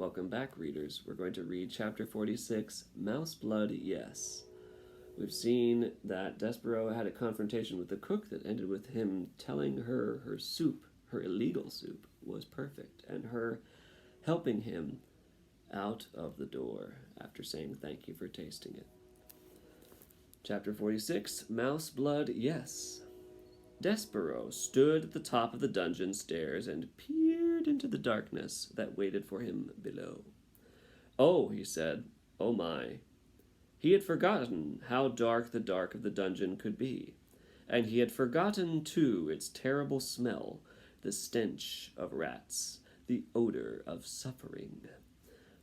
Welcome back, readers. We're going to read chapter 46, Mouse Blood, Yes. We've seen that Despereaux had a confrontation with the cook that ended with him telling her her soup, her illegal soup, was perfect, and her helping him out of the door after saying thank you for tasting it. Chapter 46, Mouse Blood, Yes. Despereaux stood at the top of the dungeon stairs and peered into the darkness that waited for him below. Oh, he said, oh my. He had forgotten how dark the dark of the dungeon could be, and he had forgotten, too, its terrible smell, the stench of rats, the odor of suffering.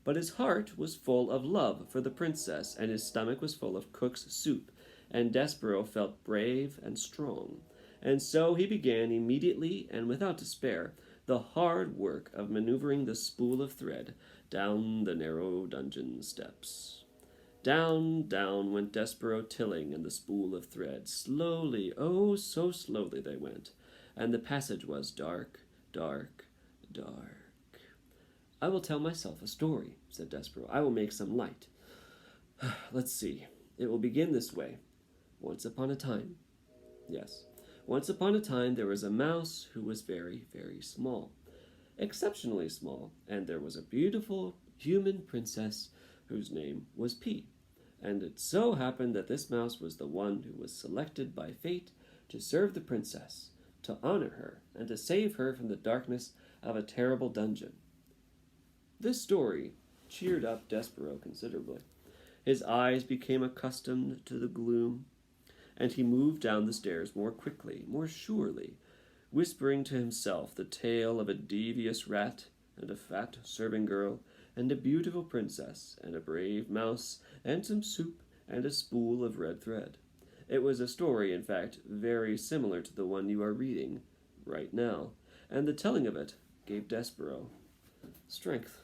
But his heart was full of love for the princess, and his stomach was full of cook's soup, and Despereaux felt brave and strong. And so he began immediately and without despair the hard work of maneuvering the spool of thread down the narrow dungeon steps. Down, down went Despereaux Tilling and the spool of thread. Slowly, oh, so slowly they went, and the passage was dark, dark, dark. I will tell myself a story, said Despereaux. I will make some light. Let's see. It will begin this way. Once upon a time. Yes. Once upon a time there was a mouse who was very, very small. Exceptionally small. And there was a beautiful human princess whose name was P. And it so happened that this mouse was the one who was selected by fate to serve the princess, to honor her, and to save her from the darkness of a terrible dungeon. This story cheered up Despereaux considerably. His eyes became accustomed to the gloom, and he moved down the stairs more quickly, more surely, whispering to himself the tale of a devious rat and a fat serving girl, and a beautiful princess, and a brave mouse, and some soup, and a spool of red thread. It was a story, in fact, very similar to the one you are reading right now, and the telling of it gave Despereaux strength.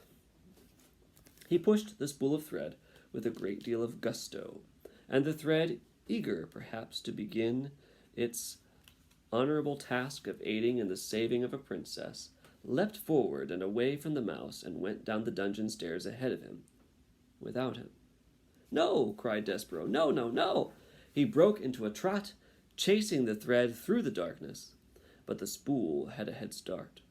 He pushed the spool of thread with a great deal of gusto, and the thread, eager perhaps to begin its honorable task of aiding in the saving of a princess, leapt forward and away from the mouse and went down the dungeon stairs ahead of him, without him. No, cried Despereaux, no, no, no! He broke into a trot, chasing the thread through the darkness. But the spool had a head start,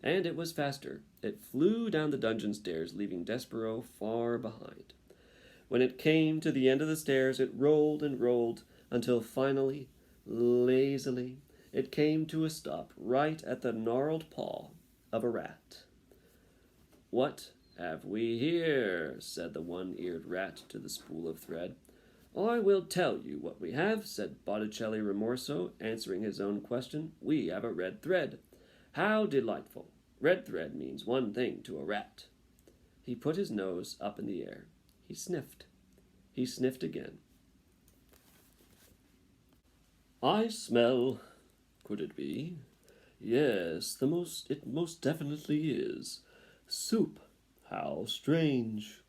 and it was faster. It flew down the dungeon stairs, leaving Despereaux far behind. When it came to the end of the stairs, it rolled and rolled until finally, lazily, it came to a stop right at the gnarled paw of a rat. What have we here? Said the one-eared rat to the spool of thread. I will tell you what we have, said Botticelli Rimorso, answering his own question. We have a red thread. How delightful. Red thread means one thing to a rat. He put his nose up in the air. He sniffed. He sniffed again. I smell. Could it be? Yes, it most definitely is. Soup. How strange.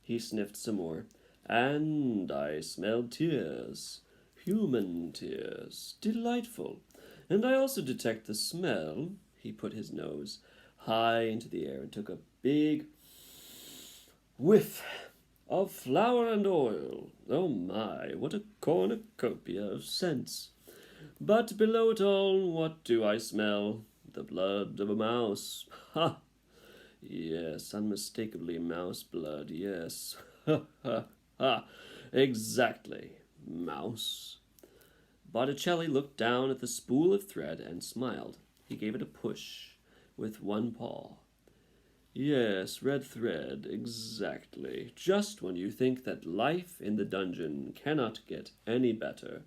He sniffed some more. And I smelled tears. Human tears. Delightful. And I also detect the smell. He put his nose high into the air and took a big whiff of flour and oil. Oh my, what a cornucopia of scents. But below it all, what do I smell? The blood of a mouse. Ha! Yes, unmistakably mouse blood, yes. Ha, ha, ha. Exactly. Mouse. Botticelli looked down at the spool of thread and smiled. He gave it a push with one paw. Yes, red thread, exactly. Just when you think that life in the dungeon cannot get any better,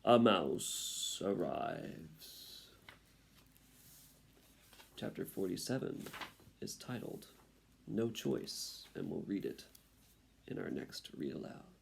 a mouse arrives. Chapter 47 is titled No Choice, and we'll read it in our next Read Aloud.